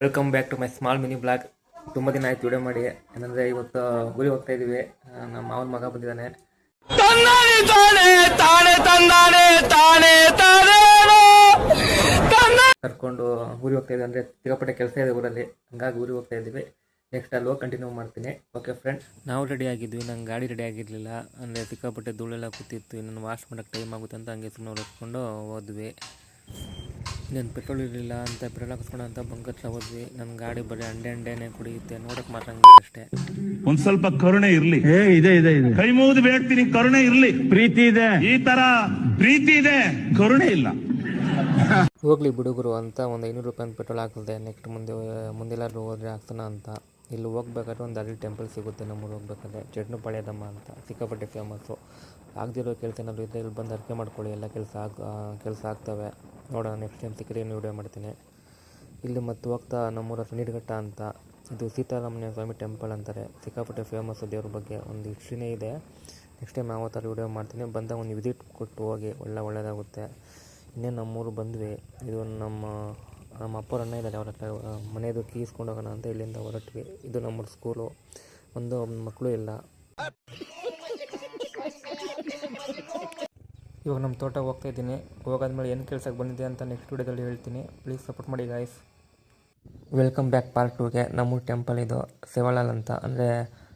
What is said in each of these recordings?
Welcome back to my small mini blog. ತುಂಬ ದಿನ ಆಯ್ತು ವಿಡಿಯೋ ಮಾಡಿ. ಏನಂದರೆ ಇವತ್ತು ಊರಿಗೆ ಹೋಗ್ತಾ ಇದ್ದೀವಿ. ನಮ್ಮ ಮಾವನ ಮಗ ಬಂದಿದ್ದಾನೆ. ಕರ್ಕೊಂಡು ಊರಿಗೆ ಹೋಗ್ತಾ ಇದ್ದೀವಿ. ಅಂದರೆ ಸಿಕ್ಕಾಪಟ್ಟೆ ಕೆಲಸ ಇದೆ ಊರಲ್ಲಿ, ಹಂಗಾಗಿ ಊರಿಗೆ ಹೋಗ್ತಾ ಇದ್ದೀವಿ. ನೆಕ್ಸ್ಟ್ ಅಲ್ಲಿ ಹೋಗಿ ಕಂಟಿನ್ಯೂ ಮಾಡ್ತೀನಿ. ಓಕೆ ಫ್ರೆಂಡ್ಸ್, ನಾವು ರೆಡಿ ಆಗಿದ್ವಿ. ನಂಗೆ ಗಾಡಿ ರೆಡಿ ಆಗಿರಲಿಲ್ಲ. ಅಂದರೆ ಸಿಕ್ಕಾಪಟ್ಟೆ ಧೂಳೆಲ್ಲ ಕೂತಿತ್ತು. ಇನ್ನೊಂದು ವಾಶ್ ಮಾಡೋಕ್ಕೆ ಟೈಮ್ ಆಗುತ್ತೆ ಅಂತ ಹಂಗೆ ಸುಮ್ಮನೆ ಹೊರಡ್ಕೊಂಡು ಹೋದ್ವಿ. ಇನ್ನೇನು ಪೆಟ್ರೋಲ್ ಇರಲಿಲ್ಲ ಅಂತ ಪೆಟ್ರೋಲ್ ಹಾಕಿಸ್ಕೊಂಡು ಅಂತ ಬಂಕತ್ರ ಹೋದ್ವಿ. ನನ್ನ ಗಾಡಿ ಬರೀ ಅಂಡೆನೇ ಕುಡಿಯುತ್ತೆ, ನೋಡಕ್ಕೆ ಮಾತ್ರ ಅಷ್ಟೇ. ಒಂದ್ ಸ್ವಲ್ಪ ಕರುಣೆ ಇರ್ಲಿ. ಇದೆ ಕೈ ಮುಗಿದು ಬೇಡ್ತೀನಿ, ಕರುಣೆ ಇರ್ಲಿ. ಪ್ರೀತಿ ಇದೆ, ಈ ತರ ಪ್ರೀತಿ ಇದೆ, ಕರುಣೆ ಇಲ್ಲ. ಹೋಗ್ಲಿ ಬಿಡುಗರು ಅಂತ ಒಂದು 500 ರೂಪಾಯಿ ಪೆಟ್ರೋಲ್ ಹಾಕಿದೆ. ನೆಕ್ಸ್ಟ್ ಮುಂದೆಲ್ಲಾದ್ರೂ ಹೋದ್ರೆ ಹಾಕ್ಸೋಣ ಅಂತ. ಇಲ್ಲಿ ಹೋಗ್ಬೇಕಾದ್ರೆ ಒಂದು ಅಲ್ಲಿ ಟೆಂಪಲ್ ಸಿಗುತ್ತೆ ನಮ್ಮೂರು ಹೋಗ್ಬೇಕಾದ್ರೆ, ಚಟ್ನುಪಾಳ್ಯದಮ್ಮ ಅಂತ, ಸಿಕ್ಕಾಪಟ್ಟೆ ಫೇಮಸ್ಸು. ಆಗದಿರೋ ಕೆಲಸ ಏನಾದರೂ ಇದ್ದರೆ ಇಲ್ಲಿ ಬಂದು ಅರ್ಕೆ ಮಾಡ್ಕೊಳ್ಳಿ, ಎಲ್ಲ ಕೆಲಸ ಆಗ್ತವೆ. ನೋಡೋಣ, ನೆಕ್ಸ್ಟ್ ಟೈಮ್ ಸಿಕ್ಕರೆ ವಿಡಿಯೋ ಮಾಡ್ತೀನಿ. ಇಲ್ಲಿ ಮತ್ತು ಹೋಗ್ತಾ ನಮ್ಮೂರ ನೀಡ್ಘಟ್ಟ ಅಂತ, ಇದು ಸೀತಾರಾಮಯ್ಯ ಸ್ವಾಮಿ ಟೆಂಪಲ್ ಅಂತಾರೆ. ಸಿಕ್ಕಾಪಟ್ಟೆ ಫೇಮಸ್ಸು, ದೇವ್ರ ಬಗ್ಗೆ ಒಂದು ಹಿಸ್ಟ್ರಿನೇ ಇದೆ. ನೆಕ್ಸ್ಟ್ ಟೈಮ್ ಯಾವ ಥರ ವಿಡಿಯೋ ಮಾಡ್ತೀನಿ. ಬಂದಾಗ ಒಂದು ವಿಸಿಟ್ ಕೊಟ್ಟು ಹೋಗಿ, ಒಳ್ಳೆಯದಾಗುತ್ತೆ. ಇನ್ನೇನು ನಮ್ಮೂರು ಬಂದ್ವಿ. ಇದು ನಮ್ಮ ಅಪ್ಪವ್ರ ಅಣ್ಣ ಇದ್ದಾರೆ, ಅವ್ರ ಹತ್ರ ಮನೆಯದು ಕೀಸ್ಕೊಂಡು ಹೋಗೋಣ ಅಂತ ಇಲ್ಲಿಂದ ಹೊರಟ್ವಿ. ಇದು ನಮ್ಮೂರು ಸ್ಕೂಲು. ಒಂದು ಮಕ್ಕಳು ಇಲ್ಲ. ಇವಾಗ ನಮ್ಮ ತೋಟ ಹೋಗ್ತಾ ಇದ್ದೀನಿ. ಹೋಗಾದ್ಮೇಲೆ ಏನು ಕೆಲಸಕ್ಕೆ ಬಂದಿದೆ ಅಂತ ನೆಕ್ಸ್ಟ್ ವಿಡಿಯೋದಲ್ಲಿ ಹೇಳ್ತೀನಿ. ಪ್ಲೀಸ್ ಸಪೋರ್ಟ್ ಮಾಡಿ ಗಾಯ್ಸ್. ವೆಲ್ಕಮ್ ಬ್ಯಾಕ್ ಪಾರ್ಟ್ 2ಗೆ. ನಮ್ಮೂರು ಟೆಂಪಲ್ ಇದು ಸೇವಾಲಾಲ್ ಅಂತ. ಅಂದರೆ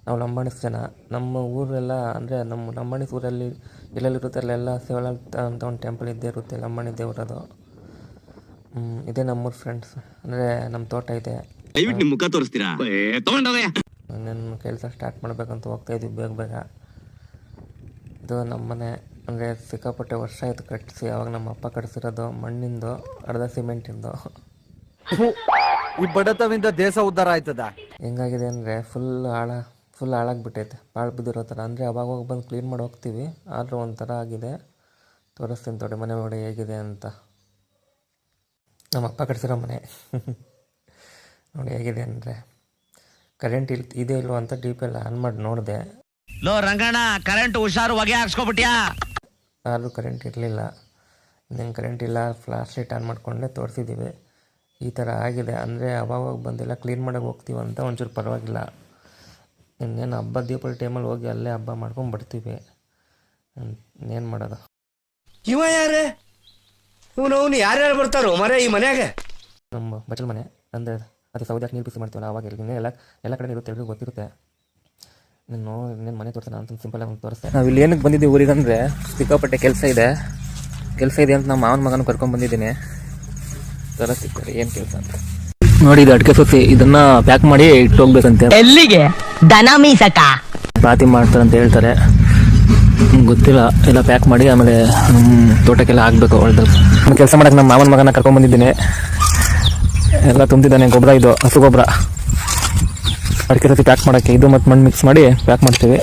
ನಾವು ಲಂಬಾಣಿಸ್ ಜನ. ನಮ್ಮ ಊರೆಲ್ಲ ಅಂದರೆ ನಮ್ಮ ಲಂಬಾಣಿಸ್ ಊರಲ್ಲಿ ಎಲ್ಲೆಲ್ಲಿರುತ್ತೆ ಅಲ್ಲೆಲ್ಲ ಸೇವಾಲಾಲ್ ಅಂತ ಒಂದು ಟೆಂಪಲ್ ಇದ್ದೇ ಇರುತ್ತೆ, ಲಂಬಾಣಿ ದೇವರದು. ಇದೇ ನಮ್ಮೂರು ಫ್ರೆಂಡ್ಸ್. ಅಂದರೆ ನಮ್ಮ ತೋಟ ಇದೆ. ಮುಖ ತೋರಿಸ್ತೀರಾ? ನನ್ನ ಕೆಲಸ ಸ್ಟಾರ್ಟ್ ಮಾಡಬೇಕಂತ ಹೋಗ್ತಾ ಇದ್ವಿ ಬೇಗ. ಇದು ನಮ್ಮ ಮನೆ. ಅಂದರೆ ಸಿಕ್ಕಾಪಟ್ಟೆ ವರ್ಷ ಆಯಿತು ಕಟ್ಟಿಸಿ. ಅವಾಗ ನಮ್ಮ ಅಪ್ಪ ಕಟ್ಟಿಸಿರೋದು ಮಣ್ಣಿಂದು, ಅರ್ಧ ಸಿಮೆಂಟಿಂದು. ಈ ಬಡತವಿಂದ ದೇಶ ಉದ್ಧಾರ ಆಯ್ತದ. ಹೆಂಗಾಗಿದೆ ಅಂದರೆ ಫುಲ್ ಹಾಳಾಗ್ಬಿಟ್ಟೈತೆ, ಬಾಳು ಬಿದ್ದಿರೋ ಥರ. ಅಂದರೆ ಅವಾಗ ಹೋಗಿ ಬಂದು ಕ್ಲೀನ್ ಮಾಡಿ ಹೋಗ್ತೀವಿ, ಆದರೂ ಒಂಥರ ಆಗಿದೆ. ತೋರಿಸ್ತೀನಿ ತೊಡೆ ಮನೆ ಒಳಗಡೆ ಹೇಗಿದೆ ಅಂತ. ನಮ್ಮ ಅಪ್ಪ ಕಟ್ಸಿರೋ ಮನೆ ನೋಡಿ ಹೇಗಿದೆ ಅಂದರೆ. ಕರೆಂಟ್ ಇದೆ ಇಲ್ವೋ ಅಂತ DP ಆನ್ ಮಾಡಿ ನೋಡಿದೆ. ಲೋ ರಂಗಣ್ಣ, ಕರೆಂಟ್ ಹುಷಾರು, ಹೊಗೆ ಹಾಕ್ಸ್ಕೊಬಿಟ್ಯಾ? ಆದರೂ ಕರೆಂಟ್ ಇರಲಿಲ್ಲ. ಇನ್ನೇನು ಕರೆಂಟ್ ಇಲ್ಲ, ಫ್ಲಾಶ್ ಲೈಟ್ ಆನ್ ಮಾಡಿಕೊಂಡೇ ತೋರಿಸಿದ್ದೀವಿ. ಈ ಥರ ಆಗಿದೆ. ಅಂದರೆ ಅವಾಗ ಬಂದೆಲ್ಲ ಕ್ಲೀನ್ ಮಾಡೋಕೆ ಹೋಗ್ತೀವಿ ಅಂತ ಒಂಚೂರು ಪರವಾಗಿಲ್ಲ. ಇನ್ನೇನು ಹಬ್ಬ ದೀಪಾವಳಿ ಟೈಮಲ್ಲಿ ಹೋಗಿ ಅಲ್ಲೇ ಹಬ್ಬ ಮಾಡ್ಕೊಂಡು ಬರ್ತೀವಿ. ಇನ್ನೇನು ಮಾಡೋದು. ಇವ ಯಾರೇ ಇವನು ಯಾರ್ಯಾರು ಬರ್ತಾರೋ ಮರೆ ಈ ಮನ್ಯಾಗ? ನಮ್ಮ ಬಚ್ಚಲ ಮನೆ. ಅಂದರೆ ಅದು ಸೌದಾಕ್ ನೀರು ಬಿಸಿ ಮಾಡ್ತೀವಲ್ಲ, ಅವಾಗ ಎಲ್ಲ ಕಡೆ ಇರುತ್ತೆ, ಎಲ್ರಿಗೂ ಗೊತ್ತಿರುತ್ತೆ. ಇನ್ನೇನು ಮನೆ ತೋರಿಸೋಣ ಅಂತ ಸಿಂಪಲಾಗಿ ಒಂದು ತೋರಿಸ್ತೆ. ನಾವು ಇಲ್ಲಿ ಏನಕ್ಕೆ ಬಂದಿದ್ದೀವಿ ಊರಿಗೆ ಅಂದರೆ ಸಿಕ್ಕಾಪಟ್ಟೆ ಕೆಲಸ ಇದೆ ಅಂತ ನಮ್ಮ ಮಾವನ ಮಗನ ಕರ್ಕೊಂಡು ಬಂದಿದ್ದೀನಿ. ತೋರಿಸ್ತಿರ್ತಾರೆ ಏನು ಕೆಲಸ ಅಂತ. ನೋಡಿ, ಇದು ಅಡಿಕೆ ಸೊಸಿ. ಇದನ್ನ ಪ್ಯಾಕ್ ಮಾಡಿ ಇಟ್ಟು ಹೋಗ್ಬೇಕಂತೆ. ಎಲ್ಲಿಗೆ? ದನ ಮೀಸಕ ಪಾತಿ ಮಾಡ್ತಾರಂತ ಹೇಳ್ತಾರೆ, ಗೊತ್ತಿಲ್ಲ. ಎಲ್ಲ ಪ್ಯಾಕ್ ಮಾಡಿ ಆಮೇಲೆ ತೋಟಕ್ಕೆಲ್ಲ ಹಾಕ್ಬೇಕು. ಒಳ್ಳೆದು ಕೆಲಸ ಮಾಡೋಕೆ ನಮ್ಮ ಮಾವನ ಮಗನ ಕರ್ಕೊಂಡು ಬಂದಿದ್ದೀನಿ. ಎಲ್ಲ ತುಂಬಿದ್ದಾನೆ ಗೊಬ್ಬರ, ಇದು ಹಸು ಗೊಬ್ಬರ. ಅಡಿಕೆ ಸೊಸಿ ಪ್ಯಾಕ್ ಮಾಡೋಕ್ಕೆ ಇದು ಮತ್ತು ಮಣ್ಣು ಮಿಕ್ಸ್ ಮಾಡಿ ಪ್ಯಾಕ್ ಮಾಡ್ತೀವಿ.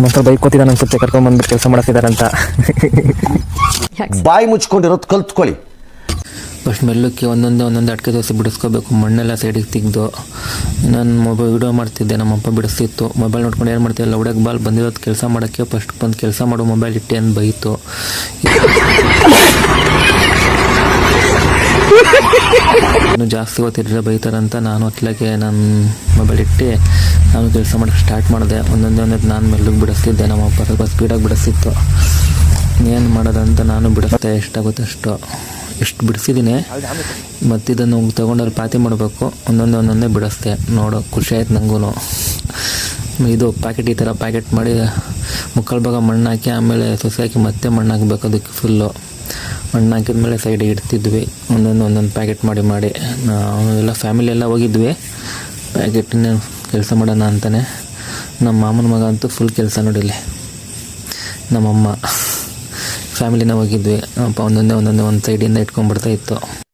ಮಾತ್ರ ಬೈಕ್ ಕೂತಿದ್ದಾನೆ ಅನ್ಸುತ್ತೆ, ಕರ್ಕೊಂಡ್ಬಂದ್ಬಿಟ್ಟು ಕೆಲಸ ಮಾಡ್ತಿದ್ದಾರೆ ಅಂತ. ಬಾಯಿ ಮುಚ್ಕೊಂಡಿರೋದು ಕಲ್ತ್ಕೊಳ್ಳಿ. ಫಸ್ಟ್ ಮೆಲ್ಲಕ್ಕೆ ಒಂದೊಂದು ಅಡಿಕೆ ದೋಸೆ ಬಿಡಿಸ್ಕೋಬೇಕು. ಮಣ್ಣೆಲ್ಲ ಸೈಡಿಗೆ ತೆಗೆದು. ನಾನು ವಿಡಿಯೋ ಮಾಡ್ತಿದ್ದೆ, ನಮ್ಮಪ್ಪ ಬಿಡಿಸ್ತಿತ್ತು. ಮೊಬೈಲ್ ನೋಡ್ಕೊಂಡು ಏನು ಮಾಡ್ತಿಲ್ಲ, ಹುಡುಗ ಬಾಲ್ ಬಂದಿರೋದು ಕೆಲಸ ಮಾಡೋಕ್ಕೆ. ಫಸ್ಟ್ ಬಂದು ಕೆಲಸ ಮಾಡು, ಮೊಬೈಲ್ ಇಟ್ಟೆ ಅಂತ ಬೈತು. ಇನ್ನು ಜಾಸ್ತಿ ಹೊತ್ತಿದ್ರೆ ಬೈತಾರಂತ ನಾನು ಹೊತ್ತಲಾಗೆ ನಾನು ಮೊಬೈಲ್ ಇಟ್ಟು ನಾನು ಕೆಲಸ ಮಾಡೋಕ್ಕೆ ಸ್ಟಾರ್ಟ್ ಮಾಡಿದೆ. ಒಂದೊಂದೇ ನಾನು ಮೆಲ್ಲಗೆ ಬಿಡಿಸ್ತಿದ್ದೆ, ನಮ್ಮಪ್ಪ ಸ್ವಲ್ಪ ಸ್ಪೀಡಾಗಿ ಬಿಡಿಸ್ತಿತ್ತು. ಏನು ಮಾಡೋದಂತ ನಾನು ಬಿಡಿಸ್ದೆ, ಎಷ್ಟಾಗುತ್ತೆ ಅಷ್ಟು. ಎಷ್ಟು ಬಿಡಿಸಿದ್ದೀನಿ. ಮತ್ತು ಇದನ್ನು ತೊಗೊಂಡಲ್ಲಿ ಪಾತಿ ಮಾಡಬೇಕು. ಒಂದೊಂದೇ ಬಿಡಿಸ್ದೆ. ನೋಡೋ ಖುಷಿ ಆಯ್ತು ನನಗೂ. ಇದು ಪ್ಯಾಕೆಟ್, ಈ ಥರ ಪ್ಯಾಕೆಟ್ ಮಾಡಿ ಮುಕ್ಕಾಲು ಭಾಗ ಮಣ್ಣು ಹಾಕಿ ಆಮೇಲೆ ಸೊಸೆ ಹಾಕಿ ಮತ್ತೆ ಮಣ್ಣು ಹಾಕಬೇಕು. ಅದಕ್ಕೆ ಫುಲ್ಲು ಮಣ್ಣು ಹಾಕಿದ್ಮೇಲೆ ಸೈಡಿಗೆ ಇಡ್ತಿದ್ವಿ. ಒಂದೊಂದು ಪ್ಯಾಕೆಟ್ ಮಾಡಿ ನಾವು ಎಲ್ಲ ಫ್ಯಾಮಿಲಿ ಎಲ್ಲ ಹೋಗಿದ್ವಿ ಪ್ಯಾಕೆಟಿನ ಕೆಲಸ ಮಾಡೋಣ ಅಂತಲೇ. ನಮ್ಮ ಮಾಮನ ಮಗ ಅಂತೂ ಫುಲ್ ಕೆಲಸ ನೋಡಿಲಿ. ನಮ್ಮಮ್ಮ ಫ್ಯಾಮಿಲಿನ ಹೋಗಿದ್ವಿ. ಅಪ್ಪ ಒಂದೊಂದೇ ಒಂದು ಸೈಡಿಂದ ಇಟ್ಕೊಂಡ್ಬಿಡ್ತಾ ಇತ್ತು.